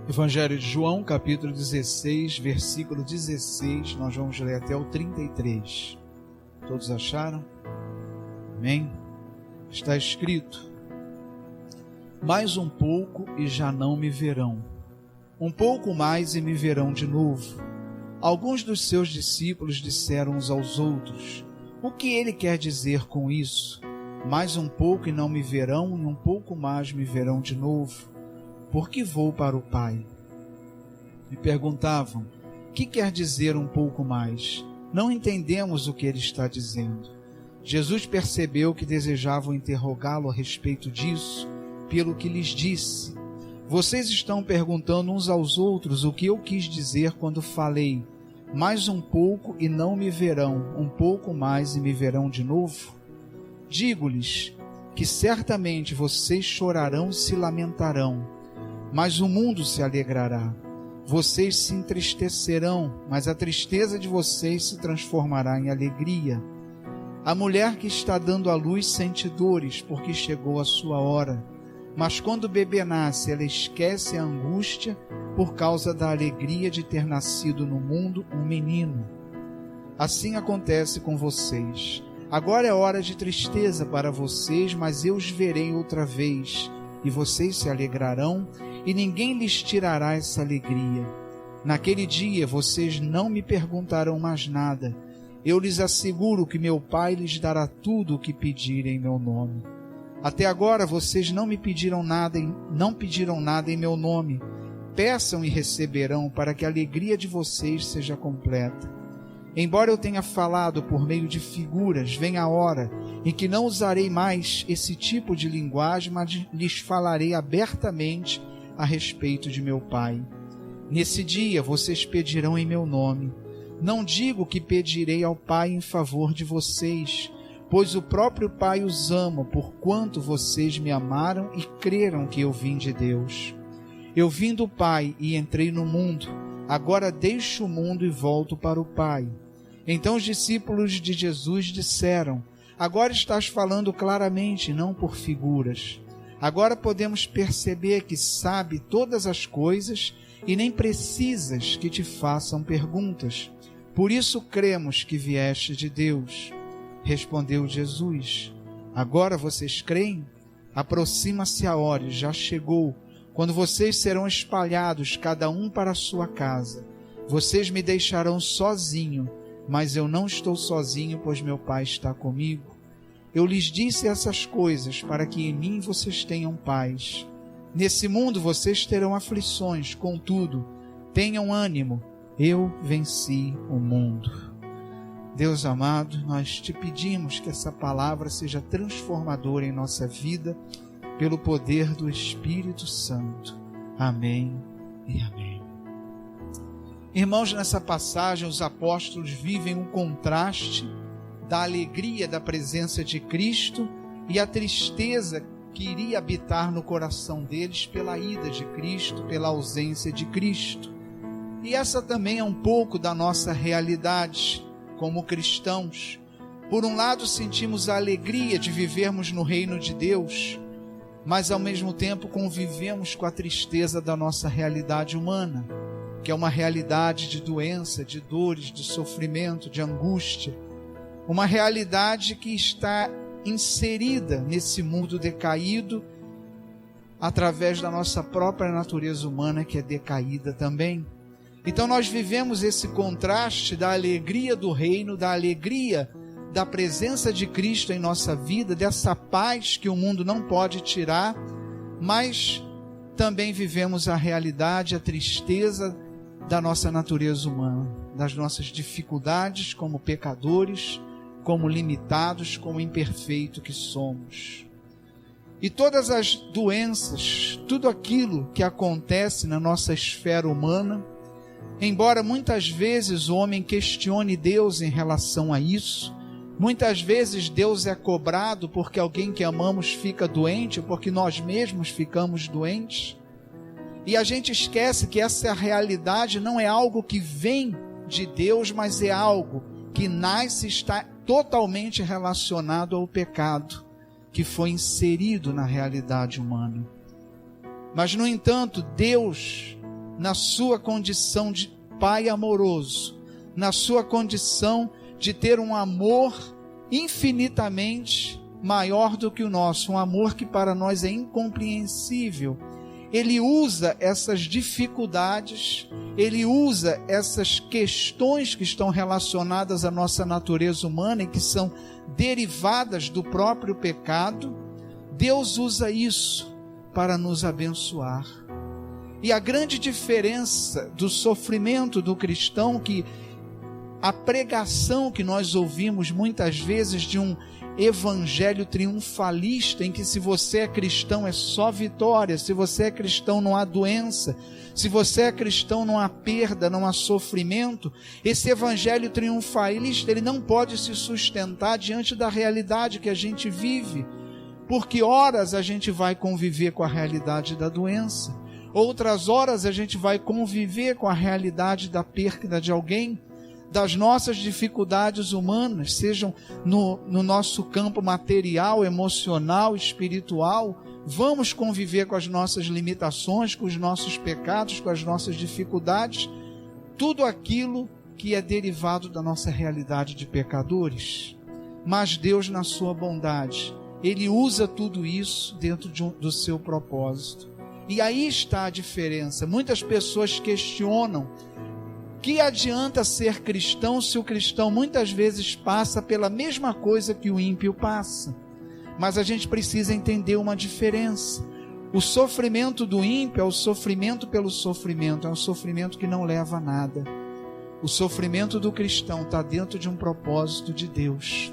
Evangelho de João, capítulo 16, versículo 16, nós vamos ler até o 33. Todos acharam? Amém? Está escrito: mais um pouco e já não me verão. Um pouco mais e me verão de novo. Alguns dos seus discípulos disseram uns aos outros: o que ele quer dizer com isso? Mais um pouco e não me verão, e um pouco mais me verão de novo, porque vou para o Pai. Me perguntavam: que quer dizer um pouco mais? Não entendemos o que ele está dizendo. Jesus percebeu que desejavam interrogá-lo a respeito disso, pelo que lhes disse: vocês estão perguntando uns aos outros o que eu quis dizer quando falei: mais um pouco e não me verão, um pouco mais e me verão de novo? Digo-lhes que certamente vocês chorarão e se lamentarão, mas o mundo se alegrará. Vocês se entristecerão, mas a tristeza de vocês se transformará em alegria. A mulher que está dando à luz sente dores, porque chegou a sua hora. Mas quando o bebê nasce, ela esquece a angústia por causa da alegria de ter nascido no mundo um menino. Assim acontece com vocês. Agora é hora de tristeza para vocês, mas eu os verei outra vez, e vocês se alegrarão, e ninguém lhes tirará essa alegria. Naquele dia vocês não me perguntarão mais nada. Eu lhes asseguro que meu Pai lhes dará tudo o que pedirem em meu nome. Até agora vocês não pediram nada em meu nome. Peçam e receberão, para que a alegria de vocês seja completa. Embora eu tenha falado por meio de figuras, vem a hora em que não usarei mais esse tipo de linguagem, mas lhes falarei abertamente a respeito de meu Pai. Nesse dia vocês pedirão em meu nome. Não digo que pedirei ao Pai em favor de vocês, pois o próprio Pai os ama, porquanto vocês me amaram e creram que eu vim de Deus. Eu vim do Pai e entrei no mundo. Agora deixo o mundo e volto para o Pai. Então os discípulos de Jesus disseram: agora estás falando claramente, não por figuras. Agora podemos perceber que sabe todas as coisas e nem precisas que te façam perguntas. Por isso cremos que vieste de Deus. Respondeu Jesus: agora vocês creem? Aproxima-se a hora, já chegou, quando vocês serão espalhados, cada um para a sua casa. Vocês me deixarão sozinho, mas eu não estou sozinho, pois meu Pai está comigo. Eu lhes disse essas coisas para que em mim vocês tenham paz. Nesse mundo vocês terão aflições, contudo, tenham ânimo, eu venci o mundo. Deus amado, nós te pedimos que essa palavra seja transformadora em nossa vida, pelo poder do Espírito Santo. Amém e amém. Irmãos, nessa passagem os apóstolos vivem um contraste da alegria da presença de Cristo e a tristeza que iria habitar no coração deles pela ida de Cristo, pela ausência de Cristo. E essa também é um pouco da nossa realidade como cristãos. Por um lado, sentimos a alegria de vivermos no reino de Deus, mas ao mesmo tempo convivemos com a tristeza da nossa realidade humana, que é uma realidade de doença, de dores, de sofrimento, de angústia. Uma realidade que está inserida nesse mundo decaído através da nossa própria natureza humana, que é decaída também. Então nós vivemos esse contraste da alegria do reino, da alegria da presença de Cristo em nossa vida, dessa paz que o mundo não pode tirar, mas também vivemos a realidade, a tristeza da nossa natureza humana, das nossas dificuldades como pecadores, como limitados, como imperfeitos que somos. E todas as doenças, tudo aquilo que acontece na nossa esfera humana, embora muitas vezes o homem questione Deus em relação a isso, muitas vezes Deus é cobrado porque alguém que amamos fica doente, ou porque nós mesmos ficamos doentes, e a gente esquece que essa realidade não é algo que vem de Deus, mas é algo que nasce e está totalmente relacionado ao pecado que foi inserido na realidade humana. Mas, no entanto, Deus na sua condição de pai amoroso, na sua condição de ter um amor infinitamente maior do que o nosso, um amor que para nós é incompreensível. Ele usa essas dificuldades, ele usa essas questões que estão relacionadas à nossa natureza humana e que são derivadas do próprio pecado. Deus usa isso para nos abençoar. E a grande diferença do sofrimento do cristão, que a pregação que nós ouvimos muitas vezes de um evangelho triunfalista, em que se você é cristão é só vitória, se você é cristão não há doença, se você é cristão não há perda, não há sofrimento. Esse evangelho triunfalista, ele não pode se sustentar diante da realidade que a gente vive, porque horas a gente vai conviver com a realidade da doença, outras horas a gente vai conviver com a realidade da perda de alguém, das nossas dificuldades humanas, sejam no nosso campo material, emocional, espiritual. Vamos conviver com as nossas limitações, com os nossos pecados, com as nossas dificuldades, tudo aquilo que é derivado da nossa realidade de pecadores. Mas Deus, na sua bondade, Ele usa tudo isso dentro do seu propósito. E aí está a diferença. Muitas pessoas questionam: que adianta ser cristão se o cristão muitas vezes passa pela mesma coisa que o ímpio passa? Mas a gente precisa entender uma diferença. O sofrimento do ímpio é o sofrimento pelo sofrimento, é um sofrimento que não leva a nada. O sofrimento do cristão está dentro de um propósito de Deus.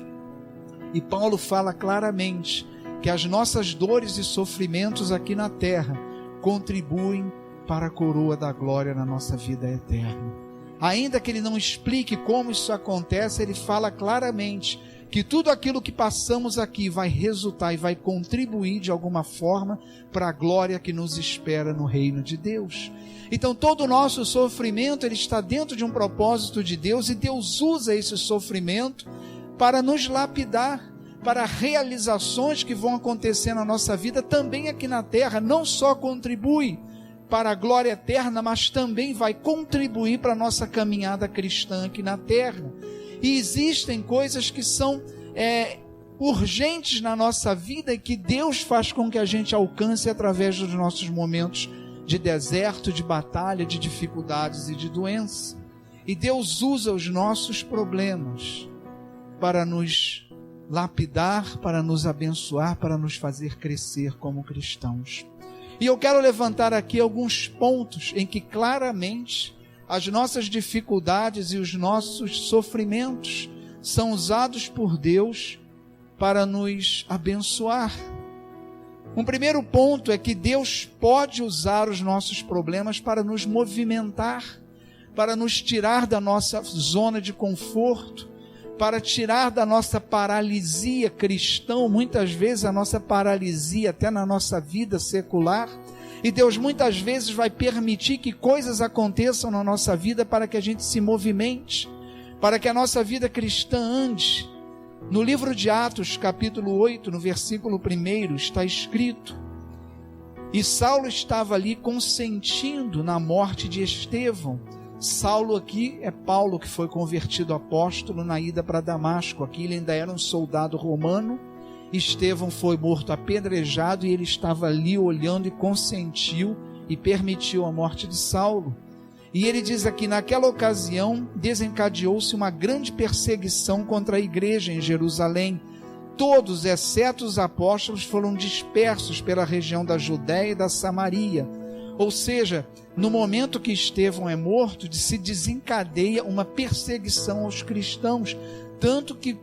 E Paulo fala claramente que as nossas dores e sofrimentos aqui na terra contribuem para a coroa da glória na nossa vida eterna. Ainda que ele não explique como isso acontece, ele fala claramente que tudo aquilo que passamos aqui vai resultar e vai contribuir de alguma forma para a glória que nos espera no reino de Deus. Então todo o nosso sofrimento, ele está dentro de um propósito de Deus, e Deus usa esse sofrimento para nos lapidar, para realizações que vão acontecer na nossa vida também aqui na terra. Não só contribui para a glória eterna, mas também vai contribuir para a nossa caminhada cristã aqui na terra. E existem coisas que são urgentes na nossa vida e que Deus faz com que a gente alcance através dos nossos momentos de deserto, de batalha, de dificuldades e de doença. E Deus usa os nossos problemas para nos lapidar, para nos abençoar, para nos fazer crescer como cristãos. E eu quero levantar aqui alguns pontos em que claramente as nossas dificuldades e os nossos sofrimentos são usados por Deus para nos abençoar. Um primeiro ponto é que Deus pode usar os nossos problemas para nos movimentar, para nos tirar da nossa zona de conforto, para tirar da nossa paralisia cristã, muitas vezes a nossa paralisia até na nossa vida secular. E Deus muitas vezes vai permitir que coisas aconteçam na nossa vida para que a gente se movimente, para que a nossa vida cristã ande. No livro de Atos, capítulo 8, no versículo 1, está escrito: e Saulo estava ali consentindo na morte de Estevão. Saulo aqui é Paulo, que foi convertido apóstolo na ida para Damasco. Aqui ele ainda era um soldado romano. Estevão foi morto apedrejado e ele estava ali olhando e consentiu e permitiu a morte de Saulo. E ele diz aqui: naquela ocasião desencadeou-se uma grande perseguição contra a igreja em Jerusalém. Todos, exceto os apóstolos, foram dispersos pela região da Judéia e da Samaria. Ou seja, no momento que Estevão é morto, se desencadeia uma perseguição aos cristãos, tanto que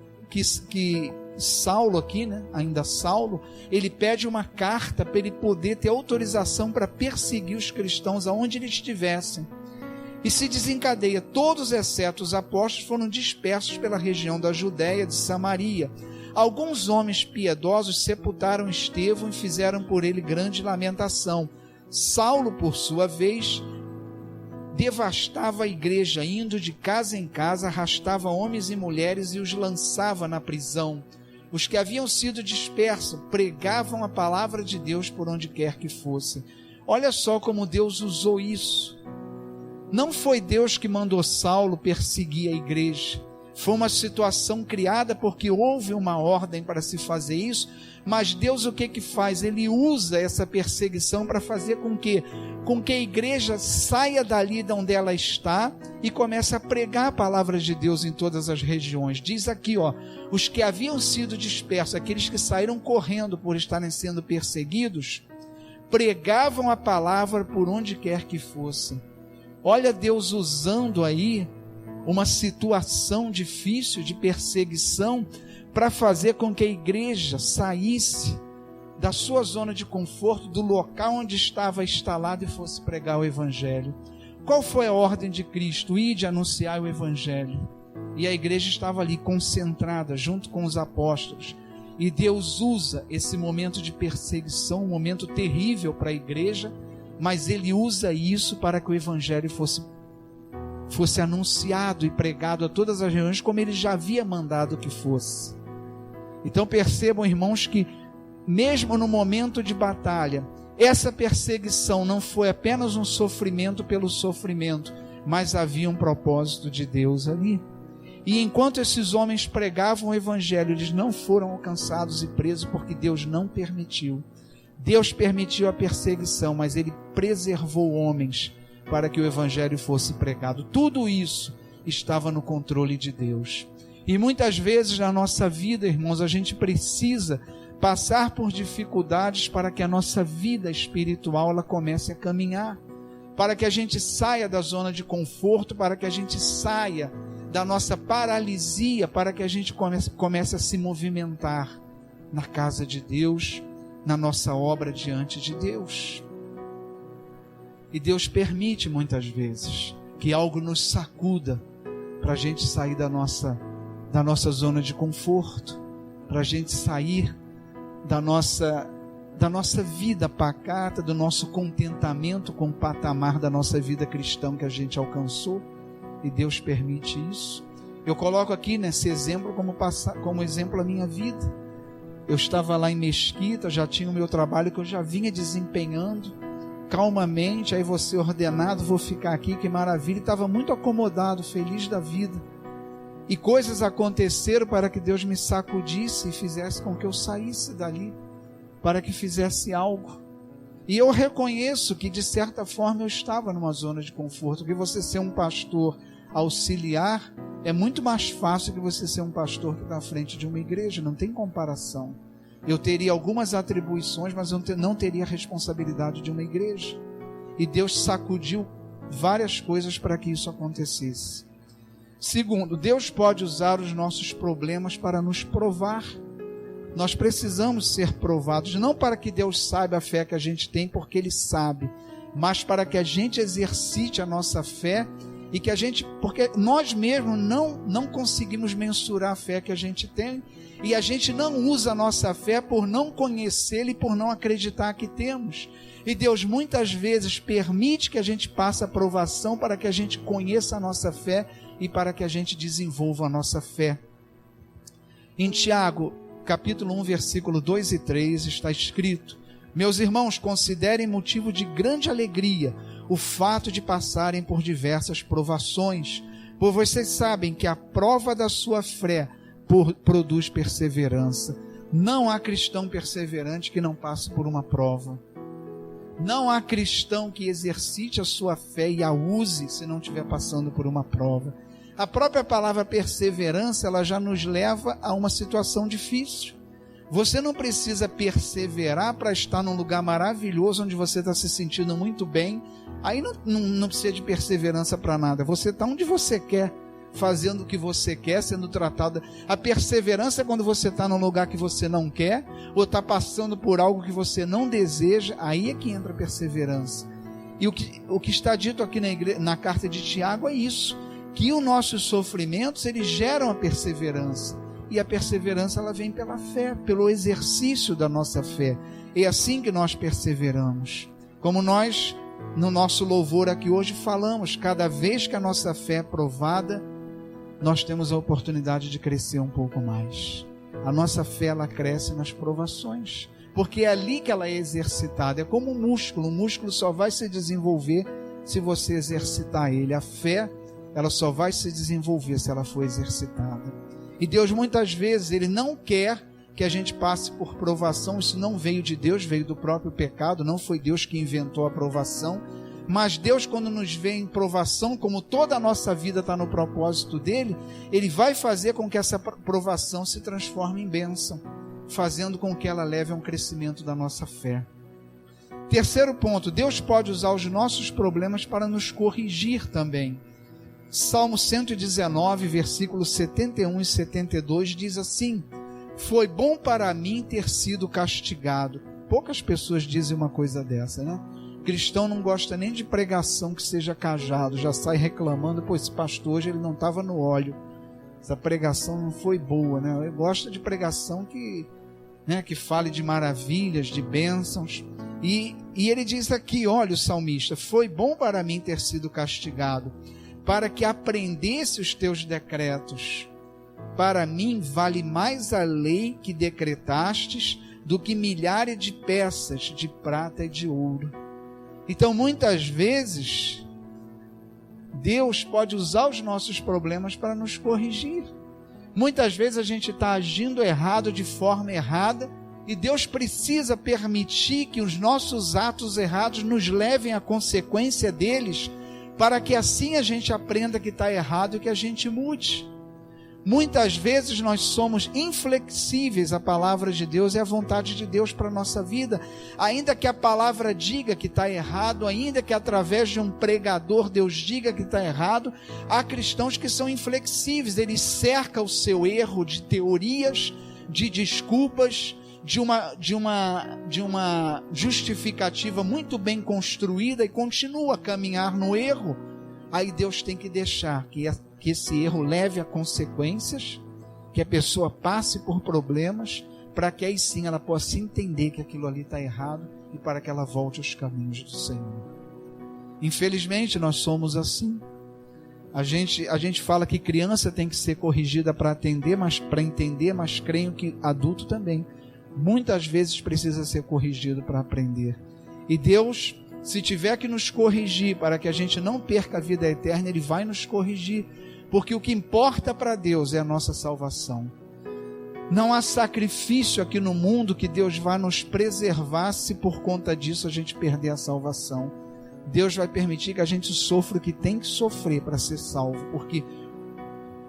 Saulo aqui, ainda Saulo, ele pede uma carta para ele poder ter autorização para perseguir os cristãos aonde eles estivessem. E se desencadeia, todos exceto os apóstolos foram dispersos pela região da Judéia, de Samaria. Alguns homens piedosos sepultaram Estevão e fizeram por ele grande lamentação. Saulo, por sua vez, devastava a igreja, indo de casa em casa, arrastava homens e mulheres e os lançava na prisão. Os que haviam sido dispersos pregavam a palavra de Deus por onde quer que fosse. Olha só como Deus usou isso Não foi Deus que mandou Saulo perseguir a igreja. Foi uma situação criada porque houve uma ordem para se fazer isso, mas Deus o que faz? Ele usa essa perseguição para fazer com que a igreja saia dali de onde ela está e comece a pregar a palavra de Deus em todas as regiões. Diz aqui, os que haviam sido dispersos, aqueles que saíram correndo por estarem sendo perseguidos, pregavam a palavra por onde quer que fossem. Olha Deus usando aí uma situação difícil de perseguição para fazer com que a igreja saísse da sua zona de conforto, do local onde estava instalado e fosse pregar o evangelho. Qual foi a ordem de Cristo? Ide anunciar o evangelho. E a igreja estava ali concentrada junto com os apóstolos. E Deus usa esse momento de perseguição, um momento terrível para a igreja, mas Ele usa isso para que o evangelho fosse anunciado e pregado a todas as regiões, como Ele já havia mandado que fosse. Então percebam, irmãos, que mesmo no momento de batalha, essa perseguição não foi apenas um sofrimento pelo sofrimento, mas havia um propósito de Deus ali. E enquanto esses homens pregavam o evangelho, eles não foram alcançados e presos porque Deus não permitiu. Deus permitiu a perseguição, mas Ele preservou homens para que o evangelho fosse pregado. Tudo isso estava no controle de Deus. E muitas vezes na nossa vida, irmãos, a gente precisa passar por dificuldades para que a nossa vida espiritual ela comece a caminhar, para que a gente saia da zona de conforto, para que a gente saia da nossa paralisia, para que a gente comece a se movimentar na casa de Deus, na nossa obra diante de Deus. E Deus permite muitas vezes que algo nos sacuda para a gente sair da nossa zona de conforto, para a gente sair da nossa vida pacata, do nosso contentamento com o patamar da nossa vida cristã que a gente alcançou. E Deus permite isso. Eu coloco aqui nesse exemplo como exemplo a minha vida. Eu estava lá em Mesquita, já tinha o meu trabalho que eu já vinha desempenhando calmamente, aí vou ser ordenado, vou ficar aqui, que maravilha. E estava muito acomodado, feliz da vida. E coisas aconteceram para que Deus me sacudisse e fizesse com que eu saísse dali, para que fizesse algo. E eu reconheço que de certa forma eu estava numa zona de conforto, porque você ser um pastor auxiliar é muito mais fácil que você ser um pastor que está à frente de uma igreja, não tem comparação. Eu teria algumas atribuições, mas eu não teria a responsabilidade de uma igreja. E Deus sacudiu várias coisas para que isso acontecesse. Segundo, Deus pode usar os nossos problemas para nos provar. Nós precisamos ser provados, não para que Deus saiba a fé que a gente tem, porque Ele sabe, mas para que a gente exercite a nossa fé e que a gente, porque nós mesmos não conseguimos mensurar a fé que a gente tem, e a gente não usa a nossa fé por não conhecê-la e por não acreditar que temos. E Deus muitas vezes permite que a gente passe a provação para que a gente conheça a nossa fé e para que a gente desenvolva a nossa fé. Em Tiago, capítulo 1, versículo 2 e 3, está escrito: meus irmãos, considerem motivo de grande alegria o fato de passarem por diversas provações, pois vocês sabem que a prova da sua fé produz perseverança. Não há cristão perseverante que não passe por uma prova. Não há cristão que exercite a sua fé e a use se não estiver passando por uma prova. A própria palavra perseverança, ela já nos leva a uma situação difícil. Você não precisa perseverar para estar num lugar maravilhoso onde você está se sentindo muito bem. Aí não precisa de perseverança para nada. Você está onde você quer, fazendo o que você quer, sendo tratado. A perseverança é quando você está num lugar que você não quer, ou está passando por algo que você não deseja. Aí é que entra a perseverança. E o que está dito aqui na carta de Tiago é isso, que os nossos sofrimentos, eles geram a perseverança. E a perseverança, ela vem pela fé, pelo exercício da nossa fé. É assim que nós perseveramos. Como nós, no nosso louvor aqui hoje, falamos, cada vez que a nossa fé é provada, nós temos a oportunidade de crescer um pouco mais. A nossa fé, ela cresce nas provações, porque é ali que ela é exercitada. É como um músculo só vai se desenvolver se você exercitar ele. A fé, ela só vai se desenvolver se ela for exercitada. E Deus muitas vezes, Ele não quer que a gente passe por provação. Isso não veio de Deus, veio do próprio pecado. Não foi Deus que inventou a provação. Mas Deus, quando nos vê em provação, como toda a nossa vida está no propósito dEle, Ele vai fazer com que essa provação se transforme em bênção, fazendo com que ela leve a um crescimento da nossa fé. Terceiro ponto, Deus pode usar os nossos problemas para nos corrigir também. Salmo 119, versículos 71 e 72 diz assim: foi bom para mim ter sido castigado. Poucas pessoas dizem uma coisa dessa, né? O cristão não gosta nem de pregação que seja cajado, já sai reclamando, pô, esse pastor hoje ele não estava no óleo, essa pregação não foi boa, né? Eu gosto de pregação que fale de maravilhas, de bênçãos. E ele diz aqui, olha o salmista, foi bom para mim ter sido castigado, para que aprendesse os teus decretos. Para mim vale mais a lei que decretastes do que milhares de peças de prata e de ouro. Então, muitas vezes, Deus pode usar os nossos problemas para nos corrigir. Muitas vezes a gente está agindo errado, de forma errada, e Deus precisa permitir que os nossos atos errados nos levem à consequência deles, para que assim a gente aprenda que está errado e que a gente mude. Muitas vezes nós somos inflexíveis à palavra de Deus e à vontade de Deus para a nossa vida. Ainda que a palavra diga que está errado, ainda que através de um pregador Deus diga que está errado, há cristãos que são inflexíveis. Eles cercam o seu erro de teorias, de desculpas, de uma justificativa muito bem construída e continua a caminhar no erro. Aí Deus tem que deixar que esse erro leve a consequências, que a pessoa passe por problemas, para que aí sim ela possa entender que aquilo ali está errado e para que ela volte aos caminhos do Senhor. Infelizmente nós somos assim. A gente fala que criança tem que ser corrigida para entender, mas creio que adulto também muitas vezes precisa ser corrigido para aprender. E Deus, se tiver que nos corrigir para que a gente não perca a vida eterna, Ele vai nos corrigir, porque o que importa para Deus é a nossa salvação. Não há sacrifício aqui no mundo que Deus vai nos preservar se por conta disso a gente perder a salvação. Deus vai permitir que a gente sofra o que tem que sofrer para ser salvo, porque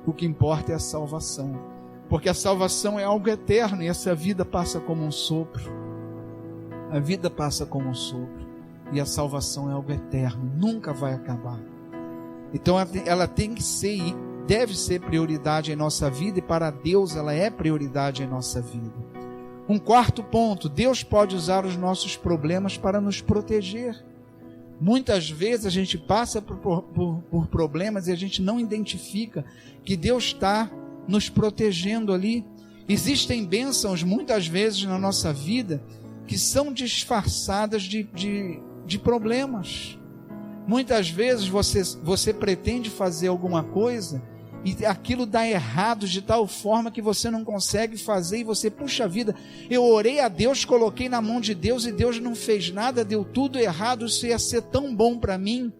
o que importa é a salvação. Porque a salvação é algo eterno e essa vida passa como um sopro. A vida passa como um sopro e a salvação é algo eterno, nunca vai acabar. Então ela tem que ser e deve ser prioridade em nossa vida, e para Deus ela é prioridade em nossa vida. Um quarto ponto, Deus pode usar os nossos problemas para nos proteger. Muitas vezes a gente passa por problemas e a gente não identifica que Deus está nos protegendo ali. Existem bênçãos muitas vezes na nossa vida que são disfarçadas de problemas. Muitas vezes você pretende fazer alguma coisa e aquilo dá errado de tal forma que você não consegue fazer e você, puxa vida, eu orei a Deus, coloquei na mão de Deus e Deus não fez nada, deu tudo errado, isso ia ser tão bom para mim.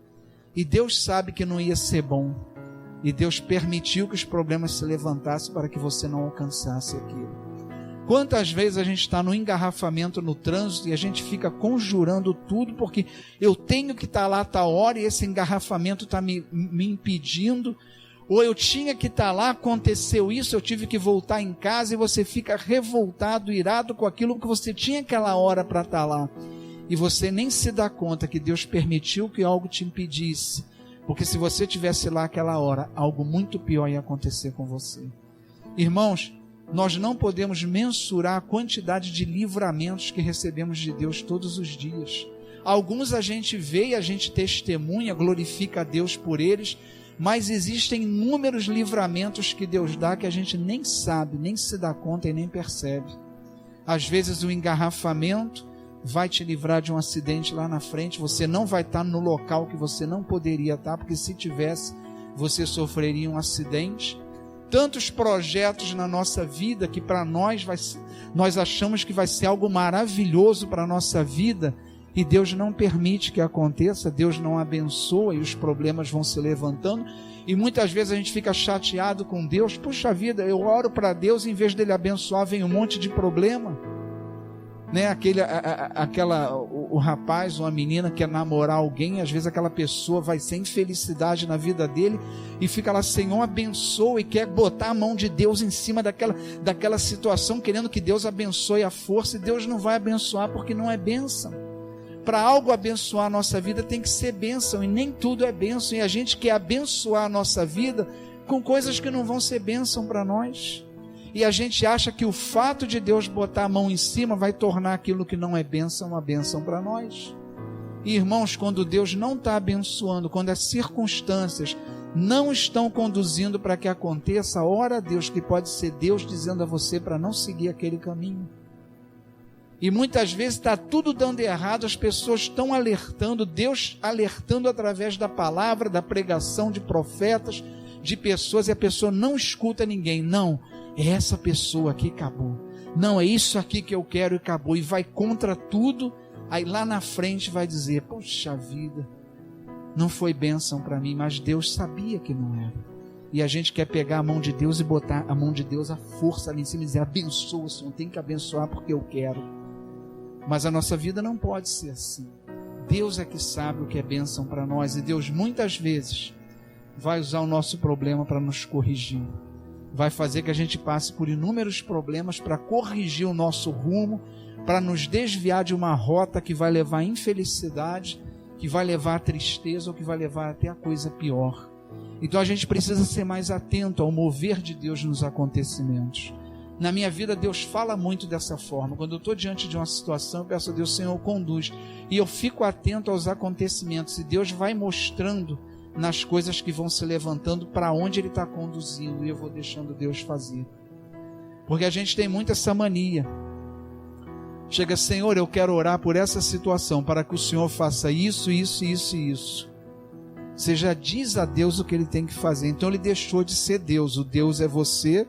E Deus sabe que não ia ser bom. E Deus permitiu que os problemas se levantassem para que você não alcançasse aquilo. Quantas vezes a gente está no engarrafamento no trânsito e a gente fica conjurando tudo porque eu tenho que estar lá a tal hora e esse engarrafamento está me impedindo, ou eu tinha que estar lá, aconteceu isso, eu tive que voltar em casa, e você fica revoltado, irado com aquilo que você tinha aquela hora para estar lá, e você nem se dá conta que Deus permitiu que algo te impedisse, porque se você tivesse lá aquela hora, algo muito pior ia acontecer com você. Irmãos, nós não podemos mensurar a quantidade de livramentos que recebemos de Deus todos os dias. Alguns a gente vê e a gente testemunha, glorifica a Deus por eles, mas existem inúmeros livramentos que Deus dá que a gente nem sabe, nem se dá conta e nem percebe. Às vezes o engarrafamento vai te livrar de um acidente lá na frente, você não vai estar no local que você não poderia estar, porque se tivesse, você sofreria um acidente. Tantos projetos na nossa vida que para nós achamos que vai ser algo maravilhoso para a nossa vida, e Deus não permite que aconteça, Deus não abençoa e os problemas vão se levantando, e muitas vezes a gente fica chateado com Deus. Puxa vida, eu oro para Deus, em vez dele abençoar, vem um monte de problema, né? O rapaz ou a menina quer namorar alguém, às vezes aquela pessoa vai ser infelicidade na vida dele, e fica lá, Senhor, abençoa, e quer botar a mão de Deus em cima daquela situação, querendo que Deus abençoe a força, e Deus não vai abençoar porque não é bênção. Para algo abençoar a nossa vida tem que ser bênção, e nem tudo é bênção, e a gente quer abençoar a nossa vida com coisas que não vão ser bênção para nós, e a gente acha que o fato de Deus botar a mão em cima vai tornar aquilo que não é bênção uma bênção para nós. E irmãos, quando Deus não está abençoando, quando as circunstâncias não estão conduzindo para que aconteça, ora a Deus, que pode ser Deus dizendo a você para não seguir aquele caminho. E muitas vezes está tudo dando errado, as pessoas estão alertando, Deus alertando através da palavra, da pregação de profetas, de pessoas, e a pessoa não escuta ninguém. Não, é essa pessoa aqui, acabou. Não, é isso aqui que eu quero e acabou. E vai contra tudo, aí lá na frente vai dizer, poxa vida, não foi bênção para mim, mas Deus sabia que não era. E a gente quer pegar a mão de Deus e botar a mão de Deus, a força ali em cima, e dizer, abençoa, Senhor, tem que abençoar porque eu quero. Mas a nossa vida não pode ser assim. Deus é que sabe o que é bênção para nós, e Deus muitas vezes vai usar o nosso problema para nos corrigir, vai fazer que a gente passe por inúmeros problemas para corrigir o nosso rumo, para nos desviar de uma rota que vai levar à infelicidade, que vai levar à tristeza, ou que vai levar até a coisa pior. Então a gente precisa ser mais atento ao mover de Deus nos acontecimentos. Na minha vida, Deus fala muito dessa forma. Quando eu estou diante de uma situação, eu peço a Deus, Senhor, conduz. E eu fico atento aos acontecimentos. E Deus vai mostrando nas coisas que vão se levantando para onde Ele está conduzindo. E eu vou deixando Deus fazer. Porque a gente tem muito essa mania. Chega, Senhor, eu quero orar por essa situação, para que o Senhor faça isso, isso, isso e isso. Você já diz a Deus o que Ele tem que fazer. Então Ele deixou de ser Deus. O Deus é você.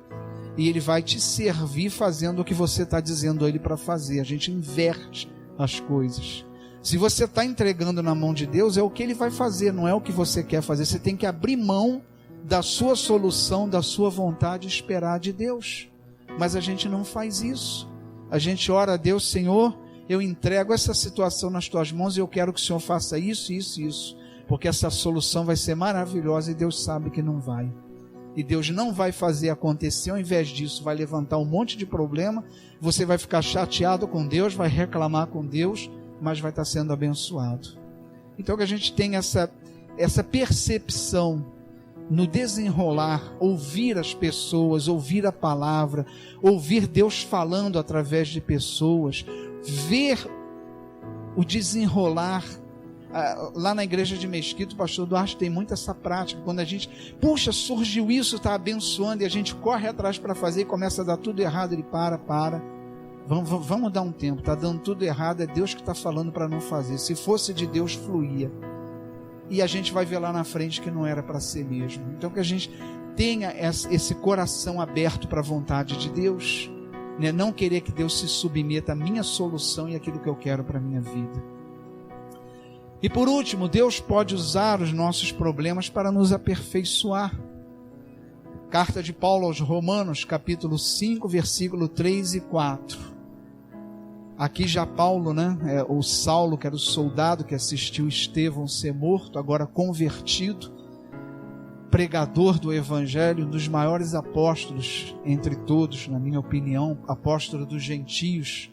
E Ele vai te servir fazendo o que você está dizendo a Ele para fazer. A gente inverte as coisas. Se você está entregando na mão de Deus, é o que Ele vai fazer, não é o que você quer fazer. Você tem que abrir mão da sua solução, da sua vontade, e esperar de Deus. Mas a gente não faz isso. A gente ora a Deus, Senhor, eu entrego essa situação nas Tuas mãos, e eu quero que o Senhor faça isso, isso, isso, porque essa solução vai ser maravilhosa, e Deus sabe que não vai. E Deus não vai fazer acontecer, ao invés disso, vai levantar um monte de problema, você vai ficar chateado com Deus, vai reclamar com Deus, mas vai estar sendo abençoado. Então que a gente tenha essa percepção no desenrolar, ouvir as pessoas, ouvir a palavra, ouvir Deus falando através de pessoas, ver o desenrolar. Lá na igreja de Mesquita, o pastor Duarte tem muito essa prática, quando a gente, puxa, surgiu isso, está abençoando, e a gente corre atrás para fazer e começa a dar tudo errado. Ele para, vamos dar um tempo, está dando tudo errado, é Deus que está falando para não fazer. Se fosse de Deus, fluía. E a gente vai ver lá na frente que não era para ser mesmo. Então que a gente tenha esse coração aberto para a vontade de Deus, né? Não querer que Deus se submeta à minha solução e àquilo que eu quero para a minha vida. E por último, Deus pode usar os nossos problemas para nos aperfeiçoar. Carta de Paulo aos Romanos, capítulo 5, versículo 3 e 4. Aqui já Paulo, né, o Saulo, que era o soldado que assistiu Estevão ser morto, agora convertido, pregador do Evangelho, um dos maiores apóstolos entre todos, na minha opinião, apóstolo dos gentios,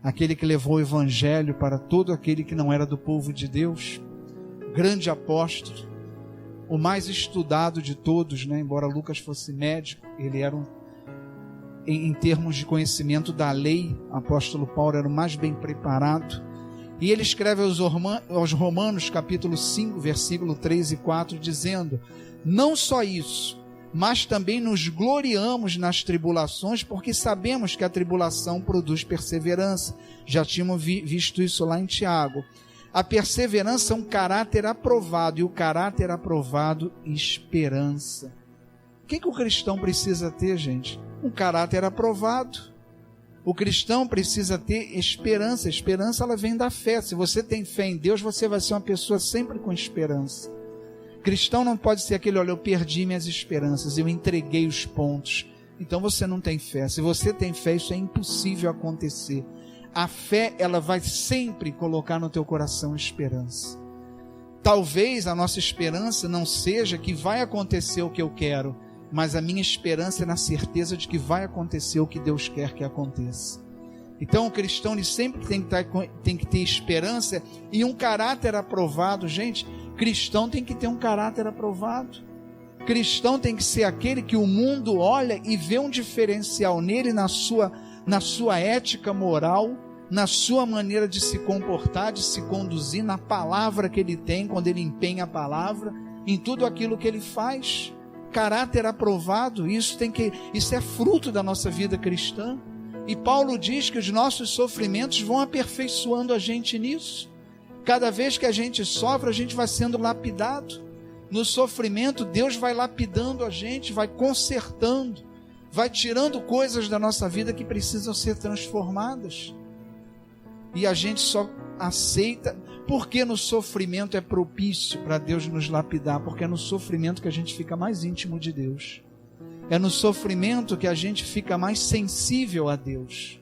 aquele que levou o Evangelho para todo aquele que não era do povo de Deus, grande apóstolo, o mais estudado de todos, né? Embora Lucas fosse médico, ele era em termos de conhecimento da lei, o apóstolo Paulo era o mais bem preparado, e ele escreve aos Romanos, capítulo 5, versículo 3 e 4, dizendo, não só isso, mas também nos gloriamos nas tribulações, porque sabemos que a tribulação produz perseverança. Já tínhamos visto isso lá em Tiago. A perseverança é um caráter aprovado, e o caráter aprovado, esperança. O que o cristão precisa ter, gente? Um caráter aprovado. O cristão precisa ter esperança. A esperança, ela vem da fé. Se você tem fé em Deus, você vai ser uma pessoa sempre com esperança. Cristão não pode ser aquele, olha, eu perdi minhas esperanças, eu entreguei os pontos. Então você não tem fé. Se você tem fé, isso é impossível acontecer. A fé, ela vai sempre colocar no teu coração esperança. Talvez a nossa esperança não seja que vai acontecer o que eu quero, mas a minha esperança é na certeza de que vai acontecer o que Deus quer que aconteça. Então o cristão, ele sempre tem que ter esperança e um caráter aprovado. Gente, cristão tem que ter um caráter aprovado. Cristão tem que ser aquele que o mundo olha e vê um diferencial nele, na sua ética moral, na sua maneira de se comportar, de se conduzir, na palavra que ele tem, quando ele empenha a palavra, em tudo aquilo que ele faz. Caráter aprovado, isso é fruto da nossa vida cristã. E Paulo diz que os nossos sofrimentos vão aperfeiçoando a gente nisso. Cada vez que a gente sofre, a gente vai sendo lapidado. No sofrimento, Deus vai lapidando a gente, vai consertando, vai tirando coisas da nossa vida que precisam ser transformadas. E a gente só aceita, porque no sofrimento é propício para Deus nos lapidar, porque é no sofrimento que a gente fica mais íntimo de Deus. É no sofrimento que a gente fica mais sensível a Deus.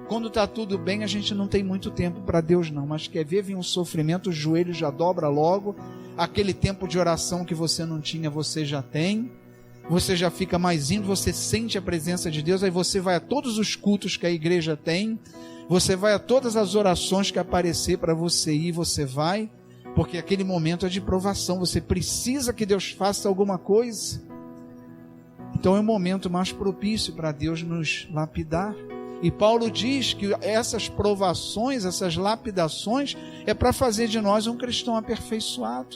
Quando está tudo bem, a gente não tem muito tempo para Deus não, mas quer ver vir um sofrimento, o joelho já dobra logo, aquele tempo de oração que você não tinha, você já tem, você já fica mais íntimo, você sente a presença de Deus, aí você vai a todos os cultos que a igreja tem, você vai a todas as orações que aparecer para você ir, você vai, porque aquele momento é de provação, você precisa que Deus faça alguma coisa. Então é um momento mais propício para Deus nos lapidar. E Paulo diz que essas provações, essas lapidações, é para fazer de nós um cristão aperfeiçoado.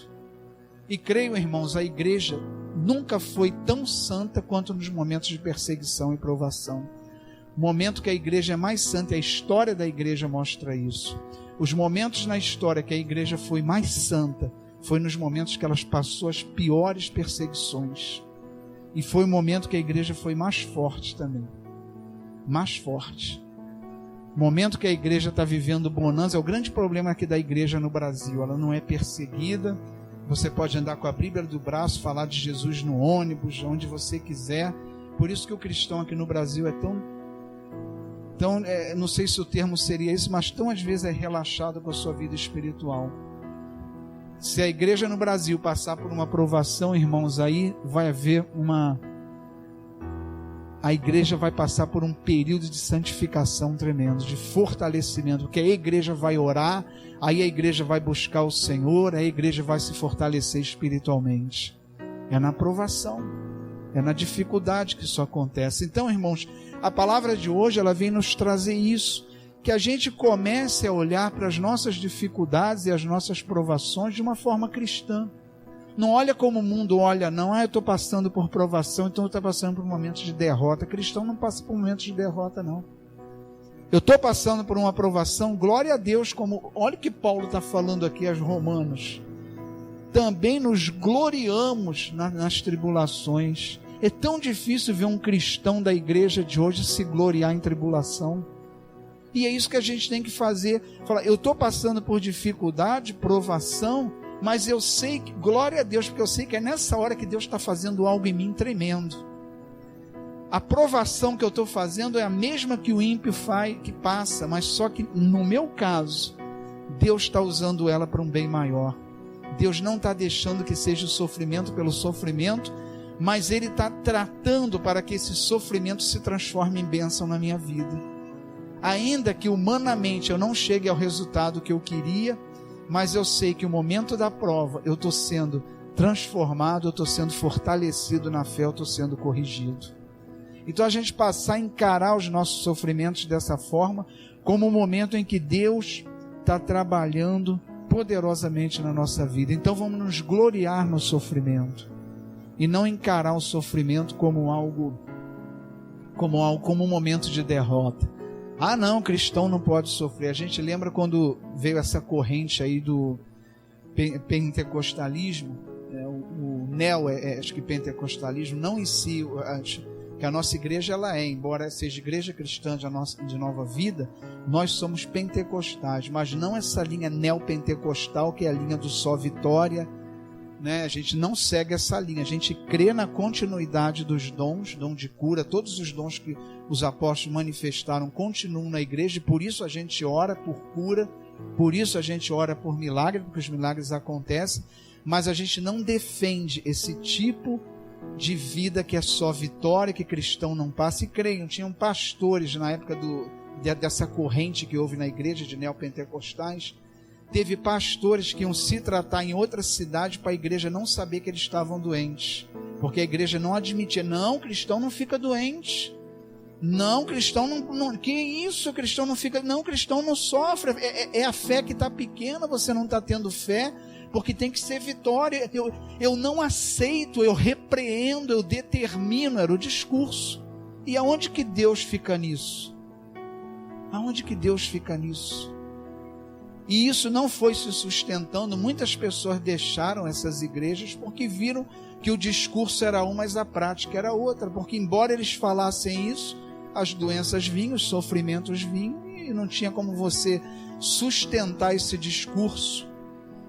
E creio, irmãos, a igreja nunca foi tão santa quanto nos momentos de perseguição e provação. O momento que a igreja é mais santa, a história da igreja mostra isso. Os momentos na história que a igreja foi mais santa, foi nos momentos que ela passou as piores perseguições. E foi o momento que a igreja foi mais forte também. Mais forte. O momento que a igreja está vivendo bonança, é o grande problema aqui da igreja no Brasil. Ela não é perseguida. Você pode andar com a Bíblia do braço, falar de Jesus no ônibus, onde você quiser. Por isso que o cristão aqui no Brasil é tão não sei se o termo seria esse, mas tão às vezes é relaxado com a sua vida espiritual. Se a igreja no Brasil passar por uma provação, irmãos, aí vai haver a igreja vai passar por um período de santificação tremendo, de fortalecimento, porque a igreja vai orar, aí a igreja vai buscar o Senhor, a igreja vai se fortalecer espiritualmente. É na provação, é na dificuldade que isso acontece. Então, irmãos, a palavra de hoje, ela vem nos trazer isso, que a gente comece a olhar para as nossas dificuldades e as nossas provações de uma forma cristã. Não olha como o mundo olha, não. Eu estou passando por provação, então eu estou passando por momentos de derrota. Cristão não passa por momentos de derrota, não. Eu estou passando por uma provação, glória a Deus, olha o que Paulo está falando aqui aos Romanos. Também nos gloriamos nas tribulações. É tão difícil ver um cristão da igreja de hoje se gloriar em tribulação. E é isso que a gente tem que fazer. Falar, eu estou passando por dificuldade, provação, mas eu sei que, glória a Deus, porque eu sei que é nessa hora que Deus está fazendo algo em mim tremendo. A provação que eu estou fazendo é a mesma que o ímpio faz, que passa, mas só que no meu caso, Deus está usando ela para um bem maior. Deus não está deixando que seja o sofrimento pelo sofrimento, mas Ele está tratando para que esse sofrimento se transforme em bênção na minha vida. Ainda que humanamente eu não chegue ao resultado que eu queria, mas eu sei que o momento da prova eu estou sendo transformado, eu estou sendo fortalecido na fé, eu estou sendo corrigido. Então a gente passar a encarar os nossos sofrimentos dessa forma, como um momento em que Deus está trabalhando poderosamente na nossa vida. Então vamos nos gloriar no sofrimento e não encarar o sofrimento como um momento de derrota. Ah não, cristão não pode sofrer. A gente lembra quando veio essa corrente aí do pentecostalismo, o neo, acho que pentecostalismo, não em si, que a nossa igreja ela embora seja igreja cristã de Nova Vida, nós somos pentecostais, mas não essa linha neopentecostal, que é a linha do só vitória, né? A gente não segue essa linha, a gente crê na continuidade dos dons, dom de cura, todos os dons que os apóstolos manifestaram continuam na igreja, e por isso a gente ora por cura, por isso a gente ora por milagre, porque os milagres acontecem, mas a gente não defende esse tipo de vida que é só vitória, que cristão não passa. E creiam, tinham pastores na época dessa corrente que houve na igreja de neopentecostais, teve pastores que iam se tratar em outra cidade para a igreja não saber que eles estavam doentes, porque a igreja não admitia. Não, cristão não fica doente. Não, cristão não, que isso, cristão não fica, não, cristão não sofre, é a fé que está pequena, você não está tendo fé, porque tem que ser vitória. Eu não aceito, eu repreendo, eu determino, era o discurso. E aonde que Deus fica nisso? Aonde que Deus fica nisso? E isso não foi se sustentando, muitas pessoas deixaram essas igrejas porque viram que o discurso era um, mas a prática era outra, porque embora eles falassem isso, as doenças vinham, os sofrimentos vinham, e não tinha como você sustentar esse discurso.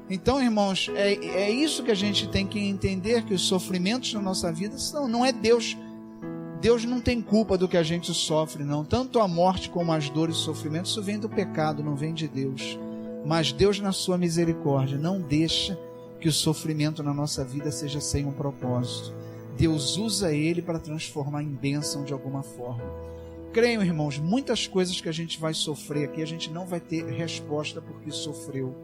Então, irmãos, é isso que a gente tem que entender, que os sofrimentos na nossa vida não é Deus. Deus não tem culpa do que a gente sofre, não. Tanto a morte como as dores e sofrimentos, isso vem do pecado, não vem de Deus. Mas Deus, na sua misericórdia, não deixa que o sofrimento na nossa vida seja sem um propósito. Deus usa ele para transformar em bênção de alguma forma. Creiam, irmãos, muitas coisas que a gente vai sofrer aqui, a gente não vai ter resposta porque sofreu.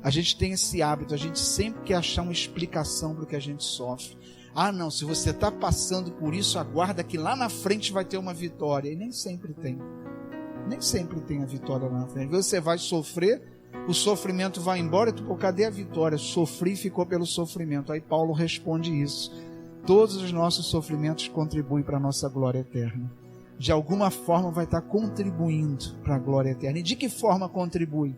A gente tem esse hábito, a gente sempre quer achar uma explicação para o que a gente sofre. Ah, não, se você está passando por isso, aguarda que lá na frente vai ter uma vitória. E nem sempre tem. Nem sempre tem a vitória lá na frente. Você vai sofrer, o sofrimento vai embora, tu, pô, cadê a vitória? Sofri e ficou pelo sofrimento. Aí Paulo responde isso. Todos os nossos sofrimentos contribuem para a nossa glória eterna. De alguma forma vai estar contribuindo para a glória eterna. E de que forma contribui?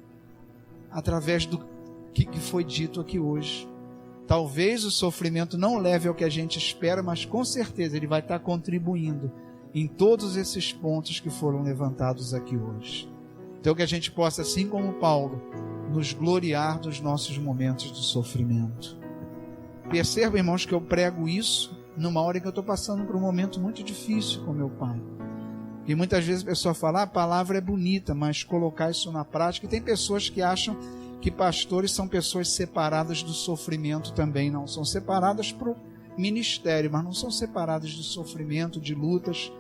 Através do que foi dito aqui hoje. Talvez o sofrimento não leve ao que a gente espera, mas com certeza ele vai estar contribuindo em todos esses pontos que foram levantados aqui hoje. Então que a gente possa, assim como Paulo, nos gloriar dos nossos momentos de sofrimento. Percebam, irmãos, que eu prego isso numa hora em que eu estou passando por um momento muito difícil com meu pai. E muitas vezes a pessoa fala, a palavra é bonita, mas colocar isso na prática. E tem pessoas que acham que pastores são pessoas separadas do sofrimento também. Não, são separadas para o ministério, mas não são separadas do sofrimento, de lutas.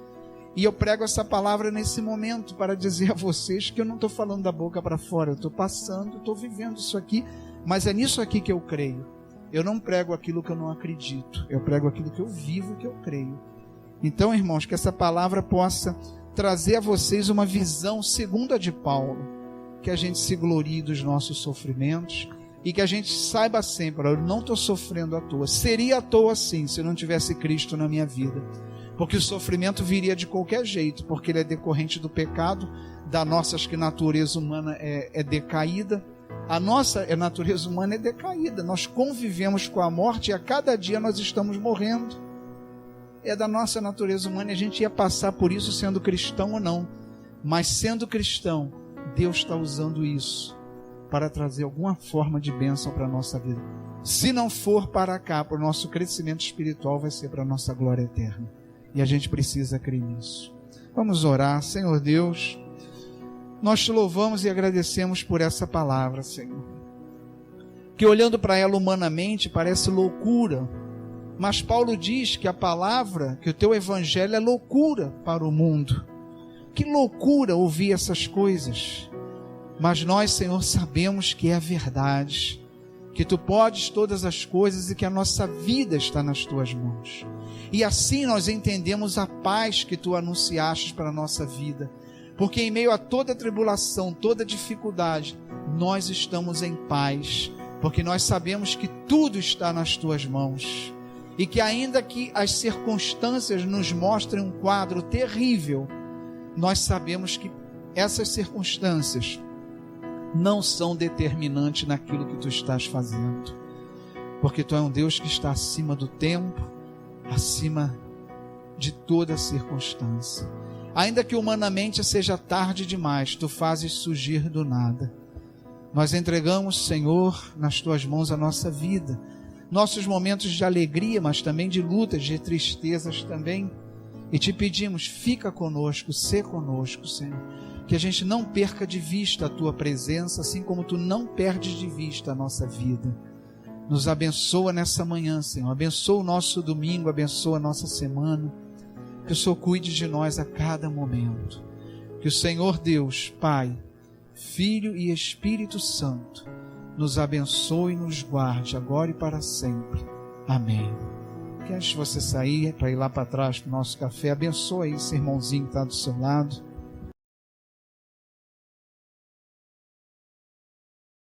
E eu prego essa palavra nesse momento para dizer a vocês que eu não estou falando da boca para fora, eu estou passando, estou vivendo isso aqui, mas é nisso aqui que eu creio. Eu não prego aquilo que eu não acredito, eu prego aquilo que eu vivo, que eu creio. Então, irmãos, que essa palavra possa trazer a vocês uma visão segundo a de Paulo, que a gente se glorie dos nossos sofrimentos e que a gente saiba sempre, eu não estou sofrendo à toa. Seria à toa sim, se não tivesse Cristo na minha vida, porque o sofrimento viria de qualquer jeito, porque ele é decorrente do pecado, da nossa natureza humana é decaída. A nossa natureza humana é decaída, nós convivemos com a morte e a cada dia nós estamos morrendo. É da nossa natureza humana e a gente ia passar por isso sendo cristão ou não. Mas sendo cristão, Deus está usando isso para trazer alguma forma de bênção para a nossa vida. Se não for para cá, para o nosso crescimento espiritual, vai ser para a nossa glória eterna. E a gente precisa crer nisso. Vamos orar. Senhor Deus, nós te louvamos e agradecemos por essa palavra, Senhor. Que olhando para ela humanamente parece loucura, mas Paulo diz que a palavra, que o teu evangelho é loucura para o mundo. Que loucura ouvir essas coisas. Mas nós, Senhor, sabemos que é a verdade, que tu podes todas as coisas e que a nossa vida está nas tuas mãos. E assim nós entendemos a paz que tu anunciaste para a nossa vida. Porque em meio a toda tribulação, toda dificuldade, nós estamos em paz. Porque nós sabemos que tudo está nas tuas mãos. E que ainda que as circunstâncias nos mostrem um quadro terrível, nós sabemos que essas circunstâncias não são determinantes naquilo que tu estás fazendo. Porque tu é um Deus que está acima do tempo, acima de toda circunstância. Ainda que humanamente seja tarde demais, tu fazes surgir do nada. Nós entregamos, Senhor, nas tuas mãos a nossa vida, nossos momentos de alegria, mas também de lutas, de tristezas também. E te pedimos, fica conosco, sê conosco, Senhor. Que a gente não perca de vista a tua presença, assim como tu não perdes de vista a nossa vida. Nos abençoa nessa manhã, Senhor. Abençoa o nosso domingo, abençoa a nossa semana. Que o Senhor cuide de nós a cada momento. Que o Senhor Deus, Pai, Filho e Espírito Santo, nos abençoe e nos guarde, agora e para sempre. Amém. Que antes de você sair, para ir lá para trás para o nosso café, abençoa aí esse irmãozinho que está do seu lado.